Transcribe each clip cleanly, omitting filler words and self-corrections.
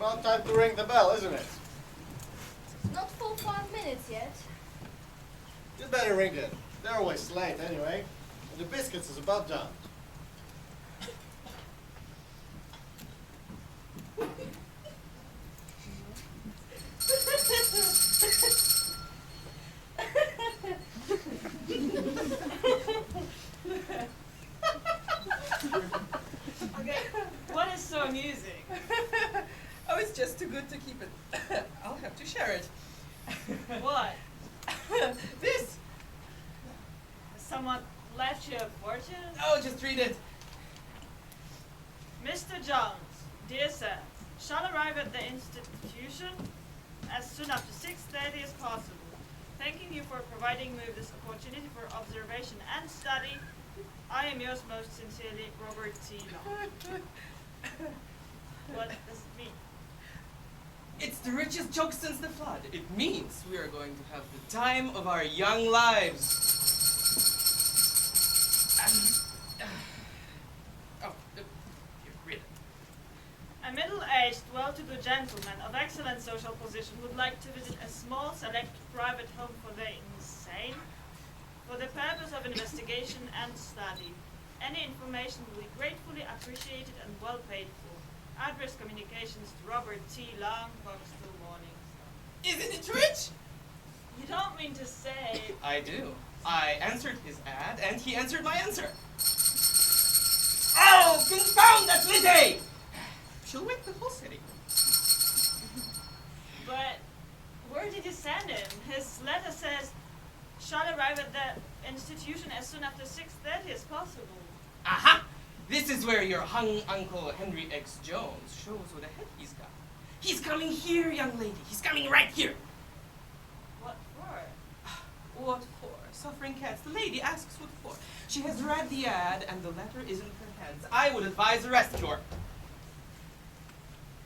About time to ring the bell, isn't it? Not full 5 minutes yet. You'd better ring it. They're always late anyway. And the biscuits is about done. Okay, what is so amusing? Oh, it's just too good to keep it. I'll have to share it. What? This! Someone left you a fortune? Oh, just read it. Mr. Jones, dear sir, shall arrive at the institution as soon after 6:30 as possible. Thanking you for providing me with this opportunity for observation and study, I am yours most sincerely, Robert T. Long. What does it mean? It's the richest joke since the flood. It means we are going to have the time of our young lives. Here, read it. A middle-aged, well-to-do gentleman of excellent social position would like to visit a small, select private home for the insane for the purpose of investigation and study. Any information will be gratefully appreciated and well paid for. Address communications to Robert T. Long, Foxville Morning. Isn't it rich? You don't mean to say... I do. I answered his ad, and he answered my answer. Oh, confound that Lizzie! She'll wake the whole city. But where did you send him? His letter says, shall arrive at the institution as soon after 6:30 as possible. Aha! This is where your hung Uncle Henry X. Jones shows what a head he's got. He's coming here, young lady. He's coming right here. What for? What for? Suffering cats. The lady asks what for. She has read the ad, and the letter is in her hands. I would advise a rescue her.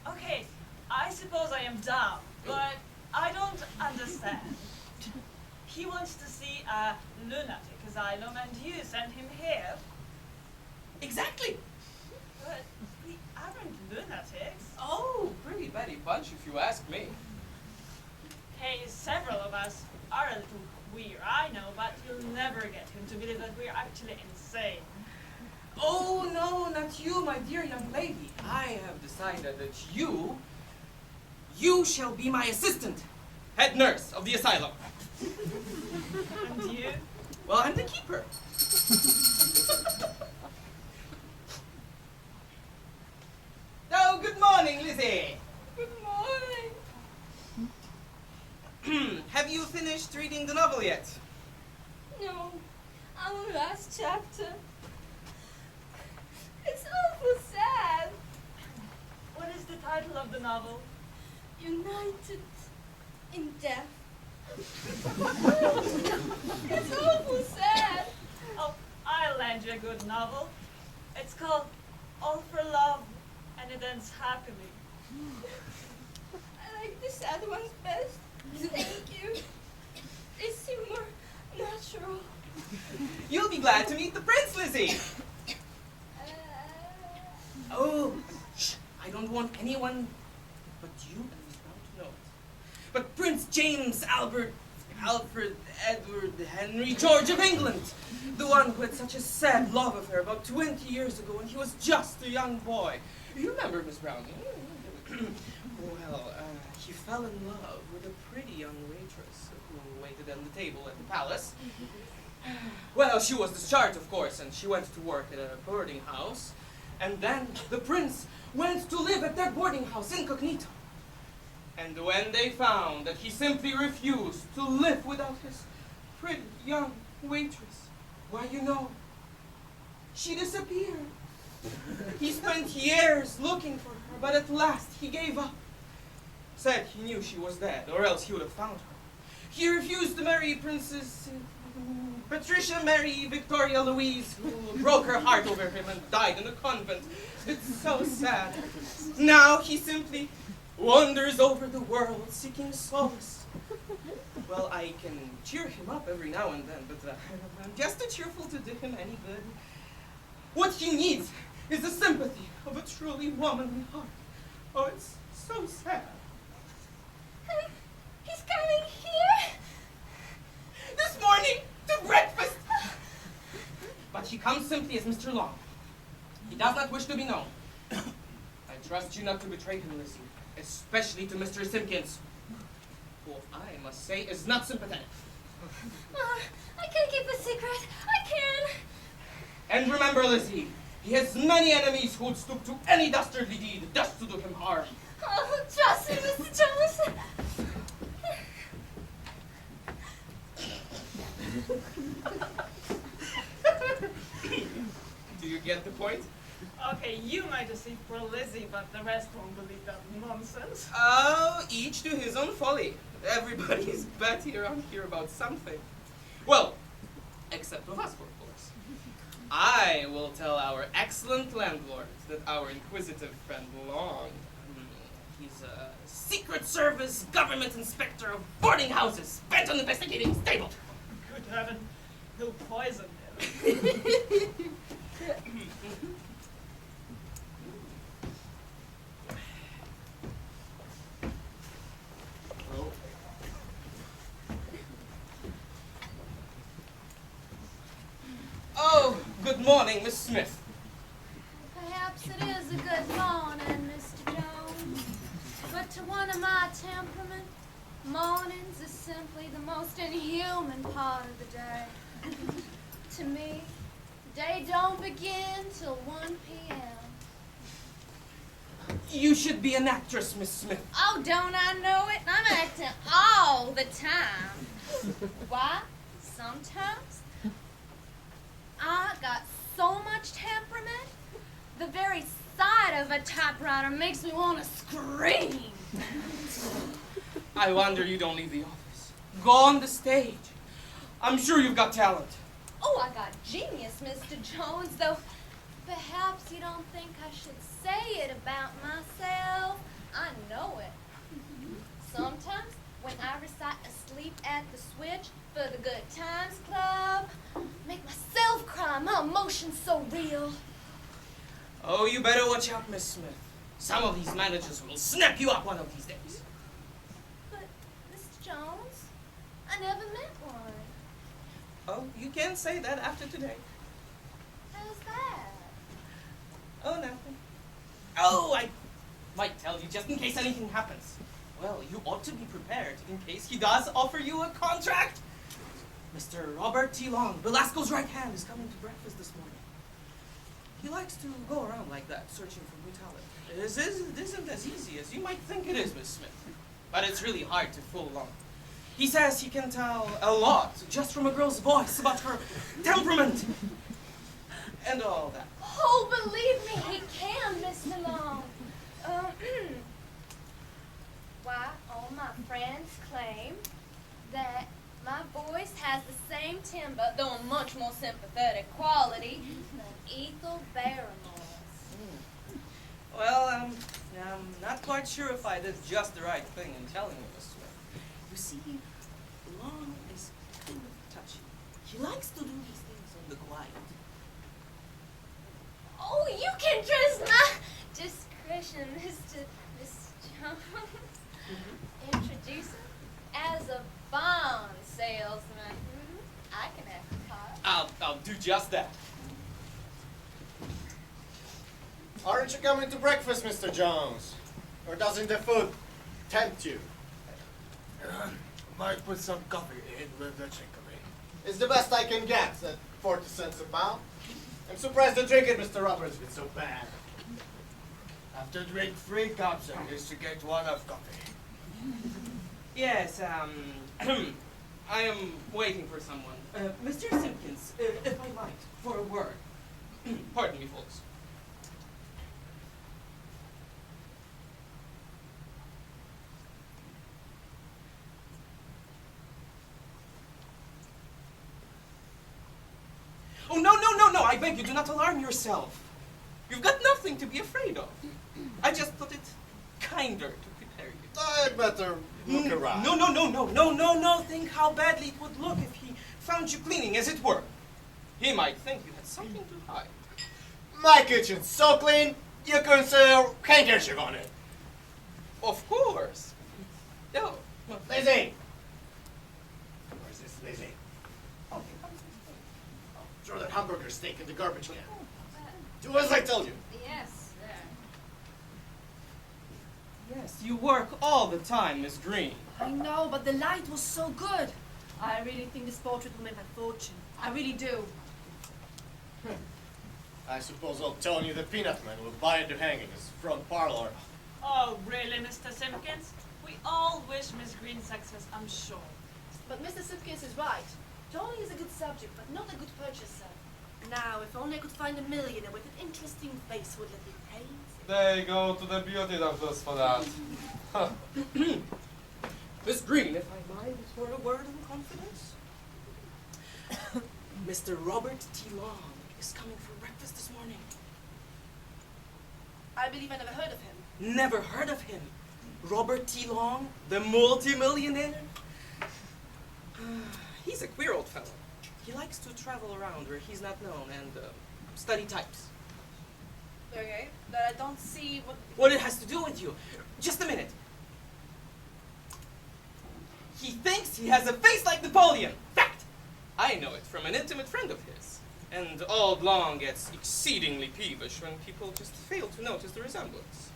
Okay, I suppose I am dumb, but I don't understand. He wants to see a lunatic asylum, and you send him here. Exactly. But we aren't lunatics. Oh, pretty Betty bunch if you ask me. Hey, several of us are a little queer, I know, but you'll never get him to believe that we're actually insane. Oh, no, not you, my dear young lady. I have decided that you shall be my assistant, head nurse of the asylum. And you? Well, I'm the keeper. Oh, good morning, Lizzie. Good morning. Have you finished reading the novel yet? No, I'm on the last chapter. It's awful sad. What is the title of the novel? United in death. It's awful sad. Oh, I'll lend you a good novel. It's called All for Love, and it ends happily. I like the sad ones best. Thank you. They seem more natural. You'll be glad to meet the prince, Lizzie. Oh, shh, I don't want anyone but you and Miss Brown to know it. But Prince James Alfred Edward Henry George of England, the one who had such a sad love affair about 20 years ago when he was just a young boy. You remember, Miss Brown? Well, he fell in love with a pretty young waitress who waited on the table at the palace. Well, she was discharged, of course, and she went to work at a boarding house. And then the prince went to live at their boarding house incognito. And when they found that he simply refused to live without his pretty young waitress, why, you know, she disappeared. He spent years looking for her, but at last he gave up. Said he knew she was dead, or else he would have found her. He refused to marry Princess Patricia Mary Victoria Louise, who broke her heart over him and died in a convent. It's so sad. Now he simply wanders over the world seeking solace. Well, I can cheer him up every now and then, but I'm just too cheerful to do him any good. What he needs is the sympathy of a truly womanly heart. Oh, it's So sad. He's coming here. This morning, to breakfast! But he comes simply as Mr. Long. He does not wish to be known. I trust you not to betray him, Lizzie, especially to Mr. Simpkins, who I must say is not sympathetic. I can keep a secret. I can. And remember, Lizzie, he has many enemies who would stoop to any dastardly deed just to do him harm. Oh, trust me, Mr. Jones. Do you get the point? Okay, you might deceive poor Lizzie, but the rest won't believe that nonsense. Oh, each to his own folly. Everybody's batty around here about something. Well, except of us, of course. I will tell our excellent landlord that our inquisitive friend Long, he's a Secret Service government inspector of boarding houses, bent on investigating his stable. Good heaven, he'll poison him. Oh, good morning, Miss Smith. Perhaps it is a good morning, Mr. Jones. But to one of my temperament, mornings is simply the most inhuman part of the day. To me, day don't begin till 1 p.m. You should be an actress, Miss Smith. Oh, don't I know it? I'm acting all the time. Why? Sometimes I got so much temperament, the very sight of a typewriter makes me want to scream. I wonder you don't leave the office. Go on the stage. I'm sure you've got talent. Oh, I got genius, Mr. Jones, though perhaps you don't think I should say it about myself. I know it. Sometimes when I recite Asleep at the Switch for the Good Times Club, make myself cry, my emotions so real. Oh, you better watch out, Miss Smith. Some of these managers will snap you up one of these days. But, Mr. Jones, I never met one. Oh, you can't say that after today. How's that? Oh, nothing. Oh, I might tell you just in case anything happens. Well, you ought to be prepared in case he does offer you a contract. Mr. Robert T. Long, Velasco's right hand, is coming to breakfast this morning. He likes to go around like that, searching for new talent. It isn't as easy as you might think it is, Miss Smith. But it's really hard to fool Long. He says he can tell a lot just from a girl's voice about her temperament and all that. Oh, believe me, he can, Mr. Long. Why, all my friends claim that my voice has the same timbre, though a much more sympathetic quality, than Ethel Barrymore's. Well, I'm not quite sure if I did just the right thing in telling you, Miss Smith. You see, Long is kind of touchy. He likes to do these things on the quiet. Oh, you can trust my discretion, Mr. Jones. Introduce him as a bond salesman. I can act the part. I'll do just that. Aren't you coming to breakfast, Mr. Jones? Or doesn't the food tempt you? Might put some coffee in with the chicory. It's the best I can get at 40 cents a pound. I'm surprised the drinking, Mr. Roberts, is so bad. Have to drink 3 cups at least to get 1 of coffee. Yes, I am waiting for someone. Mr. Simpkins, if I might, for a word. Pardon me, folks. Oh, no, I beg you, do not alarm yourself. You've got nothing to be afraid of. I just thought it kinder to prepare you. I'd better look around. No, think how badly it would look if he found you cleaning, as it were. He might think you had something to hide. My kitchen's so clean, you couldn't say a handkerchief on it. Of course. No. Lizzie! Where's this Lizzie? Oh, throw that hamburger steak in the garbage can. Do as I tell you. Yes, sir. Yes, you work all the time, Miss Green. I know, but the light was so good. I really think this portrait will make my fortune. I really do. I suppose old Tony the Peanut Man will buy it to hang in his front parlor. Oh, really, Mr. Simpkins? We all wish Miss Green success, I'm sure. But Mr. Simpkins is right. Tony is a good subject, but not a good purchaser. Now, if only I could find a millionaire with an interesting face who would let me paint. They go to the beauty doctors for that. Miss Green, if I might, for a word in confidence. Mr. Robert T. Long is coming for breakfast this morning. I believe I never heard of him. Never heard of him. Robert T. Long, the multi-millionaire? He's a queer old fellow. He likes to travel around where he's not known and study types. Okay, but I don't see What it has to do with you. Just a minute. He thinks he has a face like Napoleon. Fact! I know it from an intimate friend of his. And old Long gets exceedingly peevish when people just fail to notice the resemblance.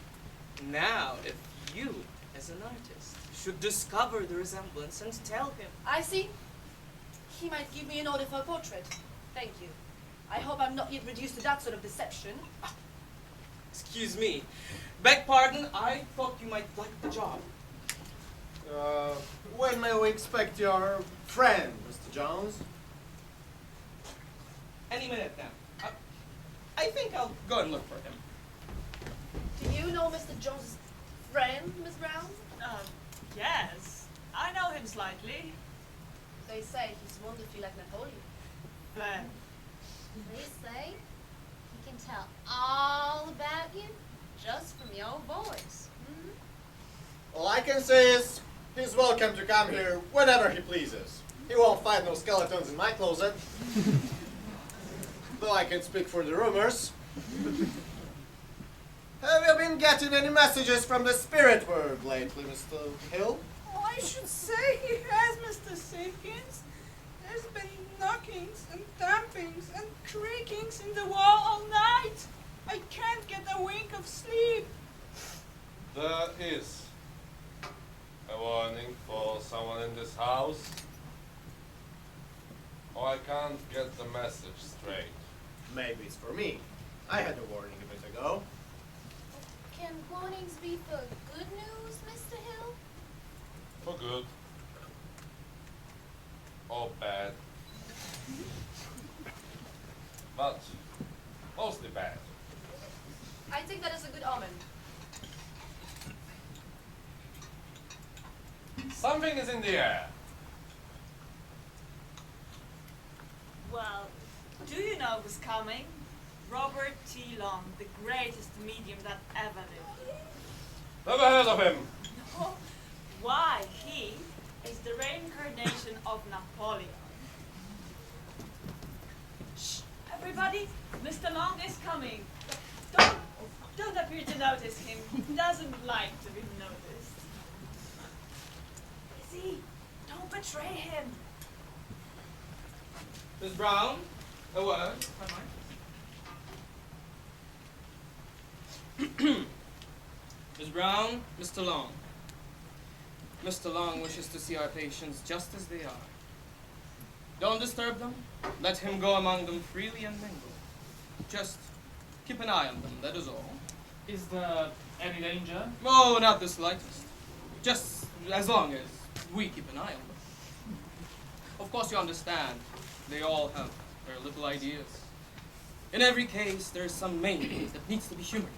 Now, if you, as an artist, should discover the resemblance and tell him. I see. He might give me an order for a portrait. Thank you. I hope I'm not yet reduced to that sort of deception. Excuse me. Beg pardon, I thought you might like the job. When may we expect your friend, Mr. Jones? Any minute now. I think I'll go and look for him. Do you know Mr. Jones's friend, Miss Brown? Yes. I know him slightly. They say he's wonderfully like Napoleon. But They say he can tell all about you just from your voice. All I can say is, he's welcome to come here whenever he pleases. He won't find no skeletons in my closet. Though I can speak for the rumors. Have you been getting any messages from the spirit world lately, Mr. Hill? Oh, I should say he has, Mr. Simpkins. There's been knockings and thumpings and creakings in the wall all night. I can't get a wink of sleep. There is a warning for someone in this house. Or I can't get the message straight. Maybe it's for me. I had a warning a bit ago. Can warnings be for good news, Mr. Hill? For good. Or bad. But mostly bad. I think that is a good omen. Something is in the air. well, do you know who's coming? Robert T. Long, the greatest medium that ever lived. Never heard of him. No. Why, he is the reincarnation of Napoleon. Shh, everybody, Mr. Long is coming. Don't appear to notice him. He doesn't like to be noticed. Lizzie, don't betray him. Miss Brown, a word. Miss Brown, Mr. Long. Mr. Long wishes to see our patients just as they are. Don't disturb them. Let him go among them freely and mingle. Just keep an eye on them, that is all. Is there any danger? Oh, not the slightest. Just as long as we keep an eye on them. Of course, you understand, they all have their little ideas. In every case, there's some main case that needs to be humored.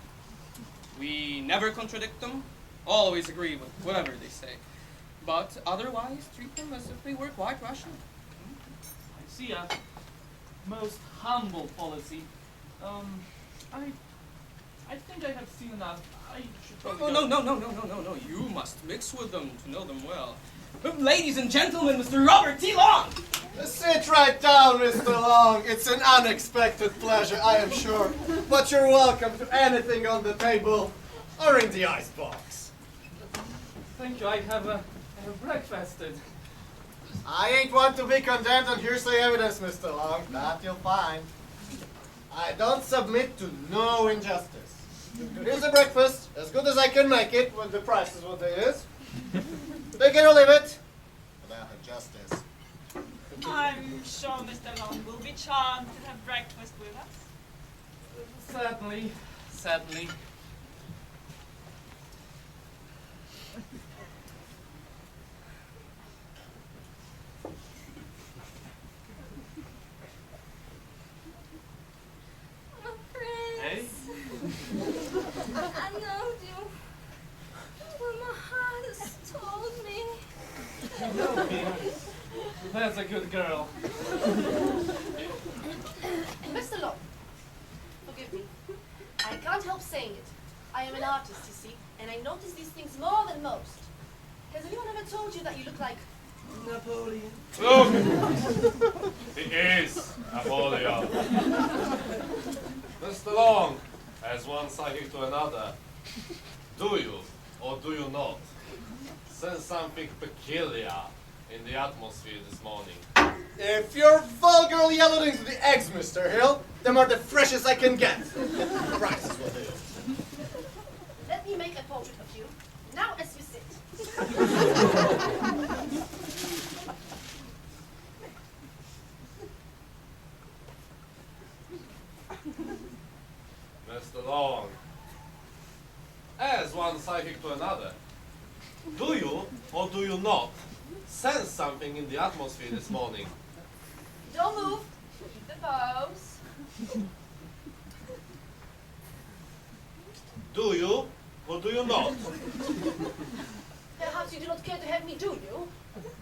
We never contradict them, always agree with whatever they say. But otherwise, treat them as if they were quite rational. I see a most humble policy. I think I have seen enough. I should probably Oh, go. no. You must mix with them to know them well. Ladies and gentlemen, Mr. Robert T. Long! Sit right down, Mr. Long. It's an unexpected pleasure, I am sure. But you're welcome to anything on the table or in the icebox. thank you. I have breakfasted. I ain't want to be condemned on hearsay evidence, Mr. Long. That you'll find. I don't submit to no injustice. Here's the breakfast, as good as I can make it when the price is what it is. Take it or leave it. Without injustice. I'm sure Mr. Long will be charmed to have breakfast with us. Certainly, certainly. My prince. I know you. Well, my heart has told me. That's a good girl. Mr. Long, forgive me. I can't help saying it. I am an artist, you see, and I notice these things more than most. Has anyone ever told you that you look like Napoleon? Look! He is Napoleon. Mr. Long, as one psychic to another, do you, or do you not, sense something peculiar in the atmosphere this morning? If you're vulgarly alluding to the eggs, Mr. Hill, them are the freshest I can get. The price is what it is. Let me make a portrait of you, now as you sit. Mr. Long, as one psychic to another, do you, or do you not, sense something in the atmosphere this morning? Don't move. Keep the pose. Do you, or do you not? Perhaps you do not care to have me, do you?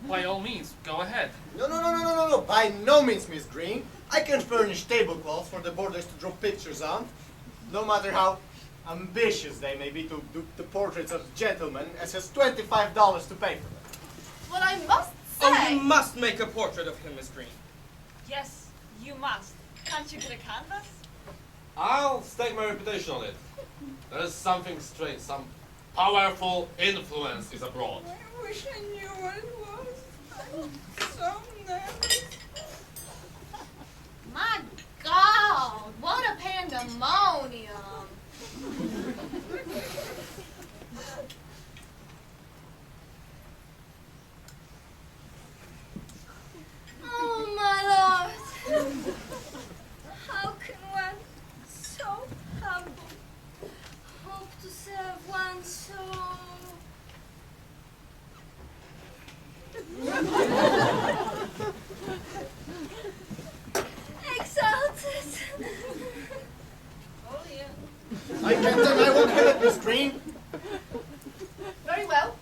By all means, go ahead. No. By no means, Miss Green. I can furnish tablecloths for the boarders to draw pictures on, no matter how ambitious they may be to do the portraits of gentlemen, as has $25 to pay for them. What I must say... Oh, you must make a portrait of him, Miss Green. Yes, you must. Can't you get a canvas? I'll stake my reputation on it. There's something strange, some powerful influence is abroad. I wish I knew what it was. I'm so nervous. My God, what a pandemonium. Oh, my Lord. How can one so humble hope to serve one so exalted? Oh, yeah. I can't tell I won't have it, Miss Green. Very well.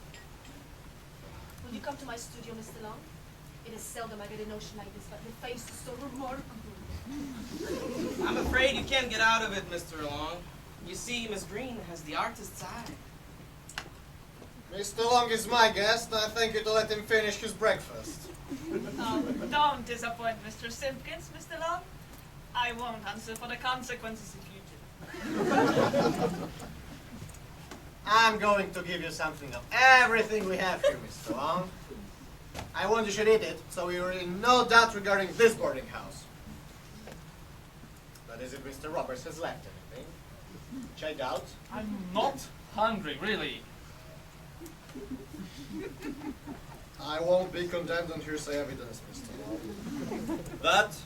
Will you come to my studio, Mr. Long? It is seldom I get a notion like this, but your face is so remarkable. I'm afraid you can't get out of it, Mr. Long. You see, Miss Green has the artist's eye. Mr. Long is my guest. I think you to let him finish his breakfast. Oh, don't disappoint Mr. Simpkins, Mr. Long. I won't answer for the consequences if you do. I'm going to give you something of everything we have here, Mr. Long. I want you should eat it, so you're in no doubt regarding this boarding house. That is, if Mr. Roberts has left anything, which I doubt. I'm not hungry, really. I won't be condemned on hearsay evidence, Mr. Long. That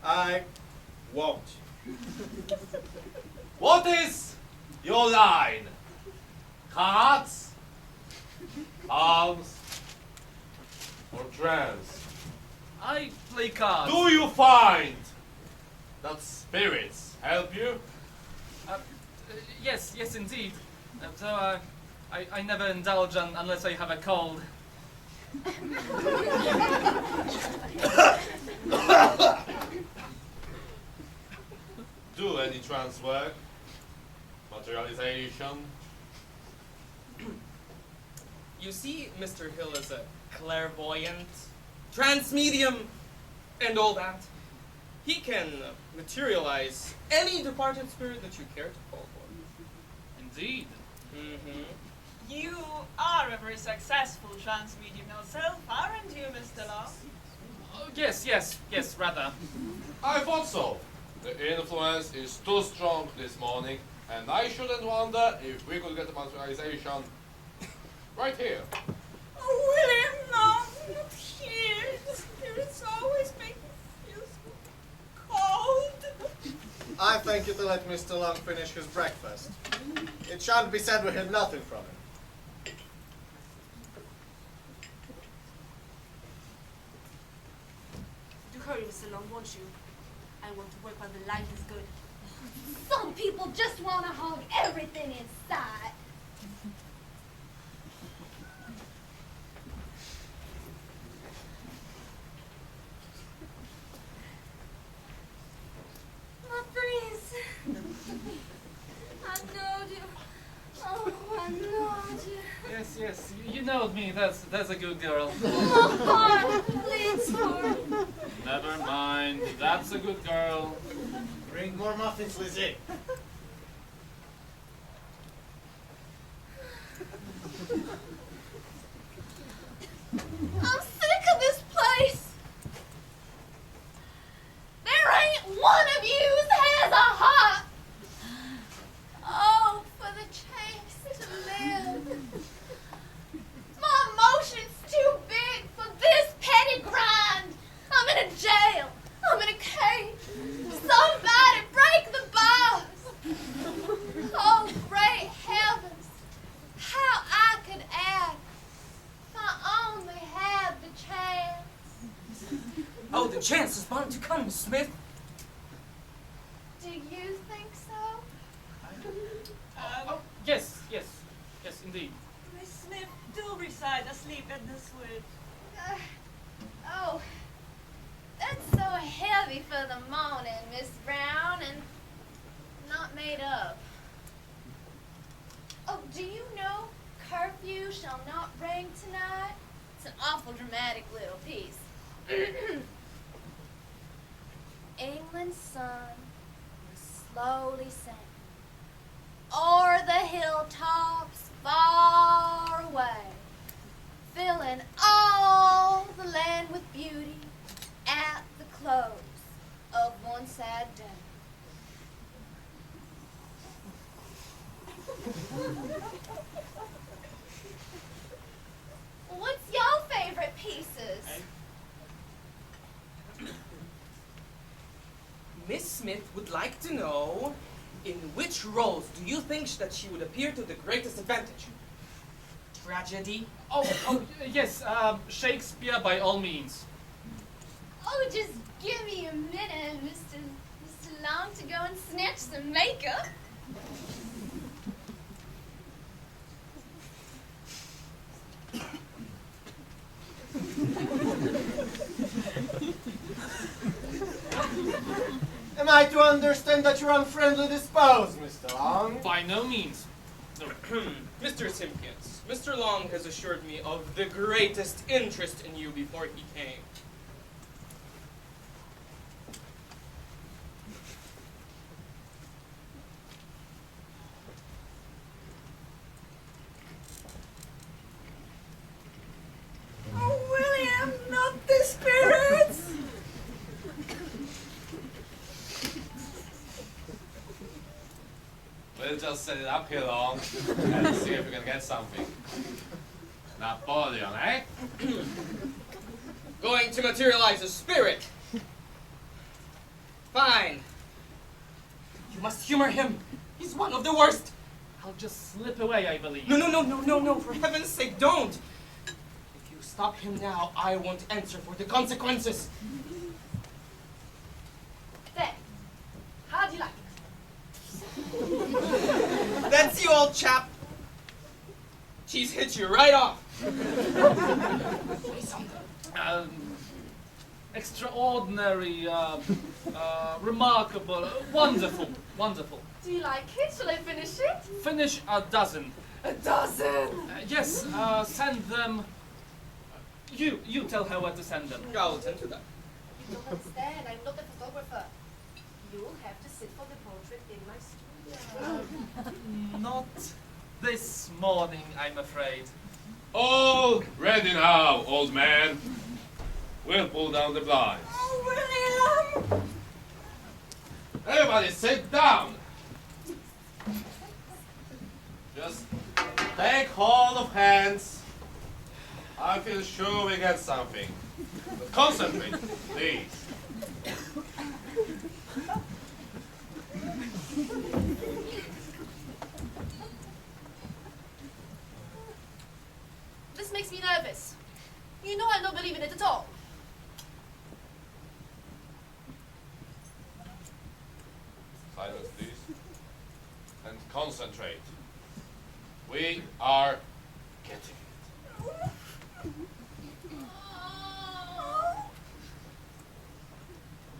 I won't. What is your line? Cards? Arms? Or trance? I play cards. Do you find that spirits help you? Yes, indeed. Though I never indulge unless I have a cold. Do any trance work? Materialization? You see, Mr. Hill is a clairvoyant, transmedium, and all that. He can materialize any departed spirit that you care to call for. Indeed. Mm-hmm. You are a very successful trans medium yourself, aren't you, Mr. Long? Yes, rather. I thought so. The influence is too strong this morning, and I shouldn't wonder if we could get a materialization right here. Oh, William, no, not here. The spirits always make me feel so cold. I think you to let Mr. Long finish his breakfast. It shan't be said we heard nothing from him. Do hurry, Mr. Long, won't you? I want to work while the light is good. Some people just want to hog everything inside. My friends, I know you. Oh, I know you. Yes, you know me. That's a good girl. My heart bleeds for you. Never mind. That's a good girl. Bring more muffins, Lizzie. I'm sick of this place. There ain't one of yous has a heart. Oh, for the chance to live. My emotions too big for this petty grind. I'm in a jail. I'm in a cage. Somebody break the bars. Oh, great heavens. How I could act if I only had the chance. Oh, the chance is bound to come, Miss Smith. Do you think so? Yes, indeed. Miss Smith, do recite Asleep at this Wood. Oh, that's so heavy for the morning, Miss Brown, and not made up. Oh, do you know curfew shall not ring tonight? It's an awful dramatic little piece. England's sun was slowly sinking o'er the hilltops far away, filling all the land with beauty at the close of one sad day. What's your favorite pieces? Miss Smith would like to know, in which roles do you think that she would appear to the greatest advantage? Tragedy? Oh, yes, Shakespeare by all means. Oh, just give me a minute, Mr. Long, to go and snatch some makeup. Am I to understand that you're unfriendly disposed, Mr. Long? By no means. No. Mr. Simpkins, Mr. Long has assured me of the greatest interest in you before he came. Oh, William, not the spirits. We'll just set it up here long and see if we can get something. Napoleon, eh? Going to materialize a spirit. Fine. You must humor him. He's one of the worst. I'll just slip away, I believe. No, for heaven's sake, don't. If you stop him now, I won't answer for the consequences. There. How do you like it? That's you, old chap. She's hit you right off. Say something. Extraordinary, remarkable, wonderful. Do you like it? Shall I finish it? Finish a dozen. A dozen! Yes, send them. You tell her where to send them. I'll attend to that. You don't understand. I'm not a photographer. You'll have to sit for the portrait in my studio. Not this morning, I'm afraid. All ready now, old man. We'll pull down the blinds. Oh, William! Everybody sit down. Just take hold of hands. I feel sure we get something. But concentrate, please. This makes me nervous. You know I don't believe in it at all. Silence, please. And concentrate. We are getting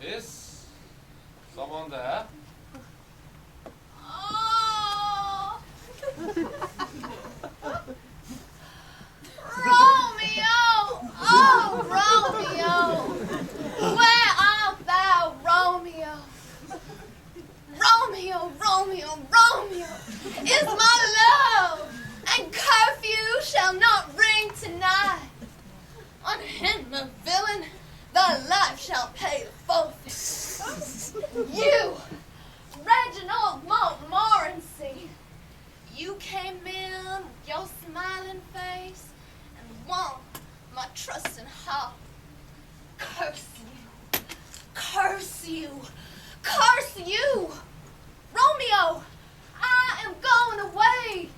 it. Is someone there? Oh! Romeo! Oh, Romeo! Where art thou, Romeo? Romeo, Romeo, Romeo is my love, and curfew shall not ring tonight. On him, a villain, thy life shall pay the forfeit. You, Reginald Montmorency, you came in with your smiling face and won my trusting heart. Curse you, curse you, curse you! Romeo, I am going away,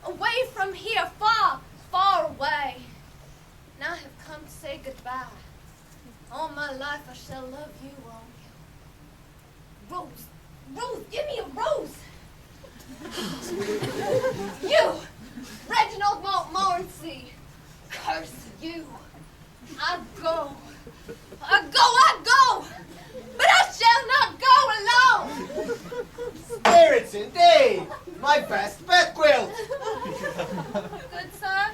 away from here, far, far away. Now I have come to say goodbye. All my life I shall love you, Romeo. Rose, Rose, give me a rose. You, Reginald Montmorency, curse you. I go, but I shall not go alone. Spirits indeed! My best bed quilt! Good sir,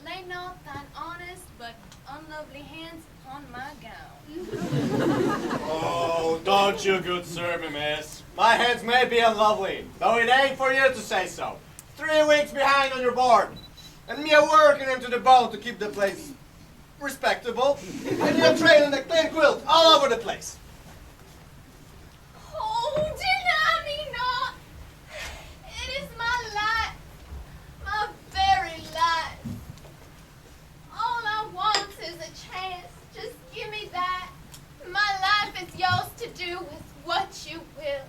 lay not thine honest but unlovely hands upon my gown. Oh, don't you good sir me, miss. My hands may be unlovely, though it ain't for you to say so. 3 weeks behind on your board, and me a working into the bone to keep the place respectable, and you're trailing the clean quilt all over the place. Oh, deny me not. It is my life, my very life. All I want is a chance. Just give me that. My life is yours to do with what you will.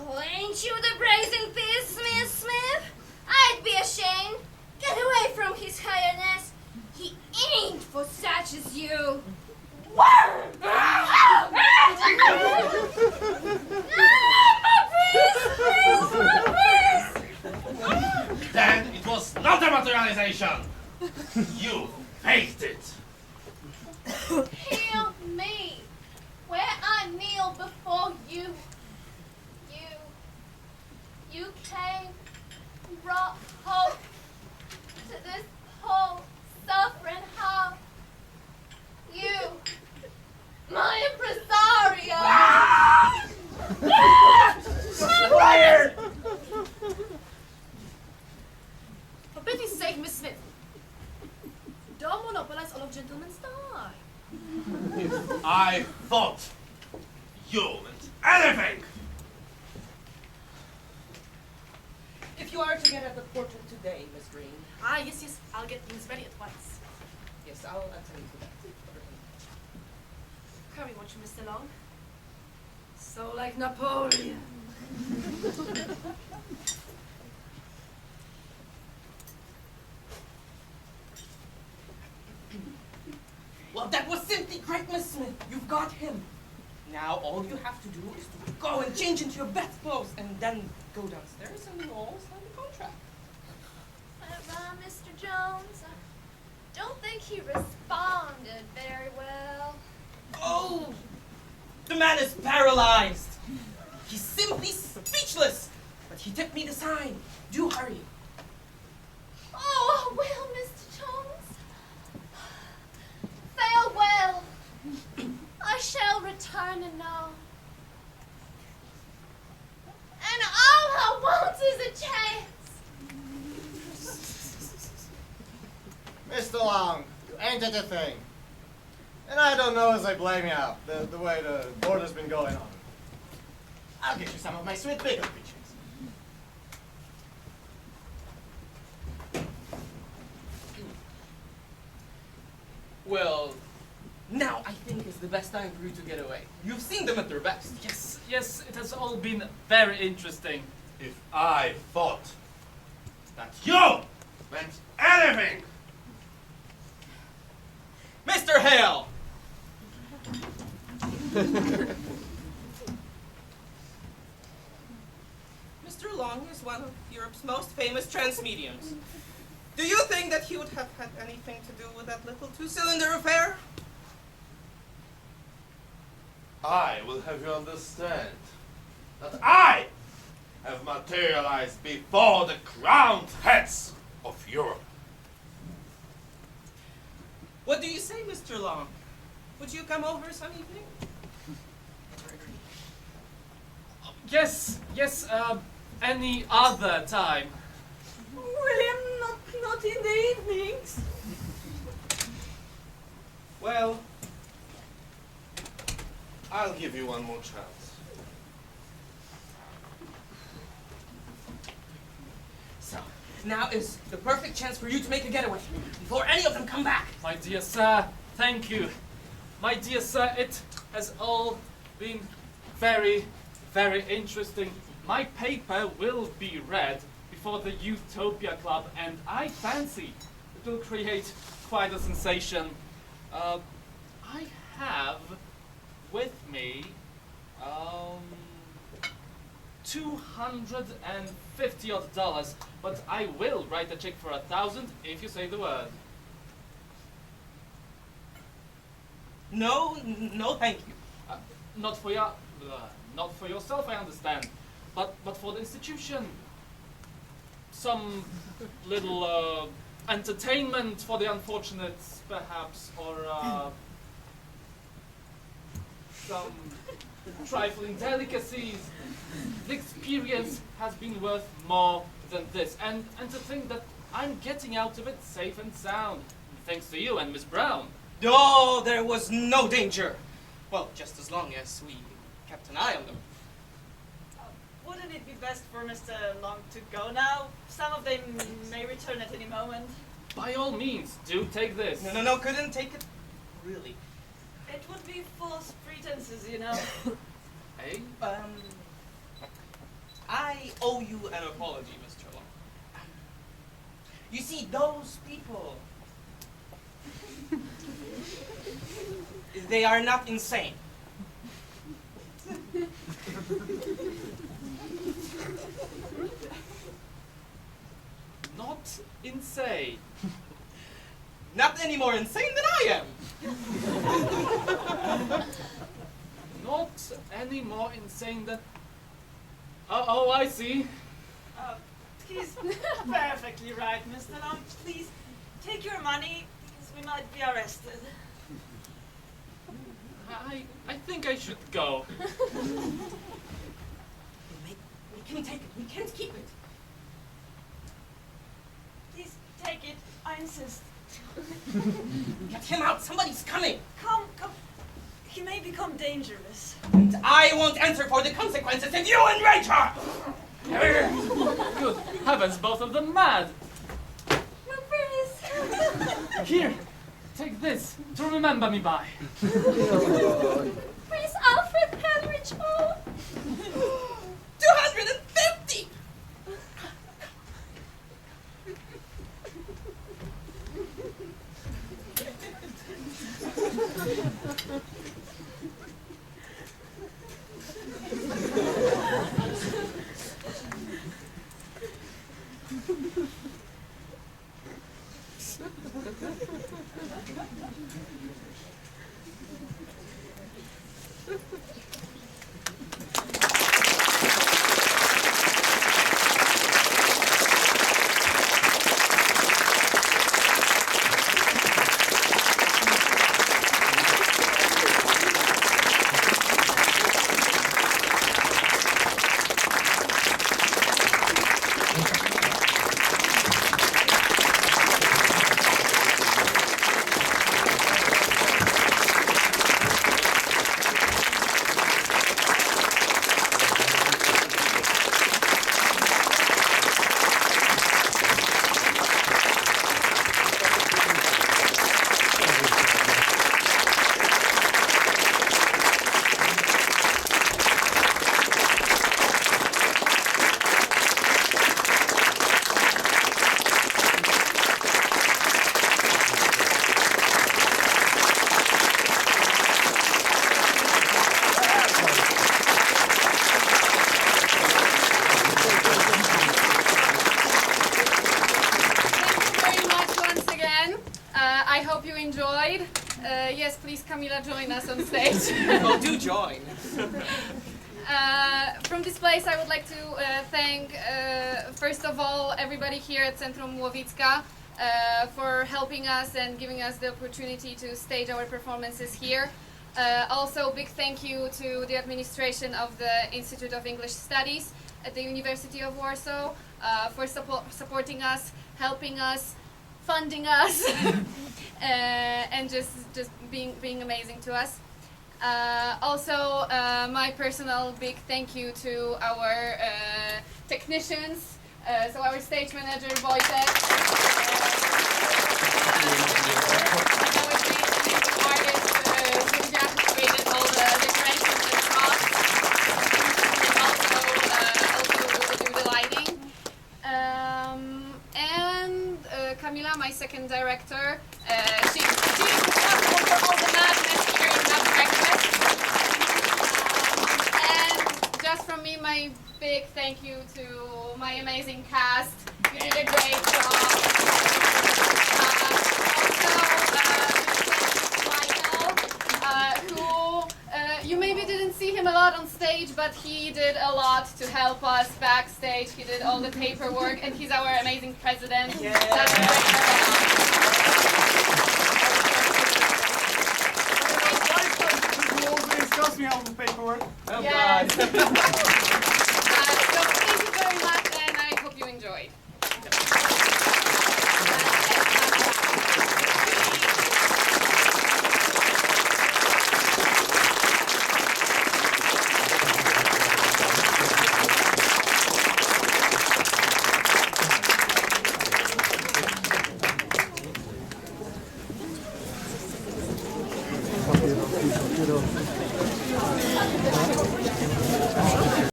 Oh, ain't you the brazen fist, Miss Smith? I'd be ashamed. Get away from his highness. He ain't for such as you. Then it was not a materialization. You faked it. Heal me, where I kneel before you. You came, brought hope to this poor, suffering heart. You, my impresario. Fired! For pity's sake, Miss Smith, don't monopolize all of gentlemen's time. I thought you meant anything. If you are to get at the portrait today, Miss Green. Ah, yes, I'll get things ready at once. Yes, I'll attend to that. Hurry, won't you, Mr. Long? So like Napoleon. Well, that was simply great, Miss Smith. You've got him. Now all you have to do is to go and change into your best clothes and then go downstairs and you'll all sign the contract. Mr. Jones, I don't think he responded very well. Oh! The man is paralyzed. He's simply speechless. But he tipped me the sign. Do hurry. Oh, well, Mr. Jones. Farewell. I shall return anon. And all I want Long, you ain't at a thing. And I don't know as I blame you, the way the board has been going on. I'll get you some of my sweet pickle peaches. Well, now I think is the best time for you to get away. You've seen them at their best. Yes, yes, it has all been very interesting. If I thought that you meant anything, Mr. Hale! Mr. Long is one of Europe's most famous trance mediums. Do you think that he would have had anything to do with that little two-cylinder affair? I will have you understand that I have materialized before the crowned heads of Europe. What do you say, Mr. Long? Would you come over some evening? Yes, yes, any other time. William, not in the evenings. Well, I'll give you one more chance. So, now is the perfect chance for you to make a getaway before any of them come back. My dear sir, thank you. My dear sir, it has all been very, very interesting. My paper will be read before the Utopia Club, and I fancy it will create quite a sensation. I have with me $250 odd, but I will write a check for 1,000 if you say the word. No, thank you. Not for not for yourself, I understand, but for the institution. Some little entertainment for the unfortunates, perhaps, or some trifling delicacies. The experience has been worth more than this, and to think that I'm getting out of it safe and sound, thanks to you and Miss Brown. Oh, there was no danger. Well, just as long as we kept an eye on them. Wouldn't it be best for Mr. Long to go now? Some of them may return at any moment. By all means, do take this. No, couldn't take it. Really. It would be false pretenses, you know. Hey? I owe you an apology, Mr. Long. You see, those people, they are not insane. Not insane. Not any more insane than I am. Not any more insane than... Oh, I see. He's perfectly right, Mr. Long. Please, take your money, because we might be arrested. I think I should go. We can take it. We can't keep it. Please, take it. I insist. Get him out. Somebody's coming. Come. He may become dangerous. And I won't answer for the consequences if you enrage her. Good heavens, both of them mad. My prince! Here, take this to remember me by. Prince Alfred Henrich, oh! 250! please, Camila, join us on stage. Oh, do join. From this place, I would like to thank, first of all, everybody here at Centrum Łowicka for helping us and giving us the opportunity to stage our performances here. Also, big thank you to the administration of the Institute of English Studies at the University of Warsaw for supporting us, helping us, funding us, and just being amazing to us. Also, my personal big thank you to our technicians, so our stage manager, Wojtek, our amazing artist, Zuzia, who created all the decorations and props, and also do the lighting. And Camila, my second director, she's responsible for all the madness here in that breakfast. And just from me, my big thank you to my amazing cast. You did a great job. Also, who you maybe didn't see him a lot on stage, but he did a lot to help us backstage. He did all the paperwork, and he's our amazing president. Yeah. That's a great You always trust me on the paperwork. Oh, Yes. God. So thank you very much, and I hope you enjoyed.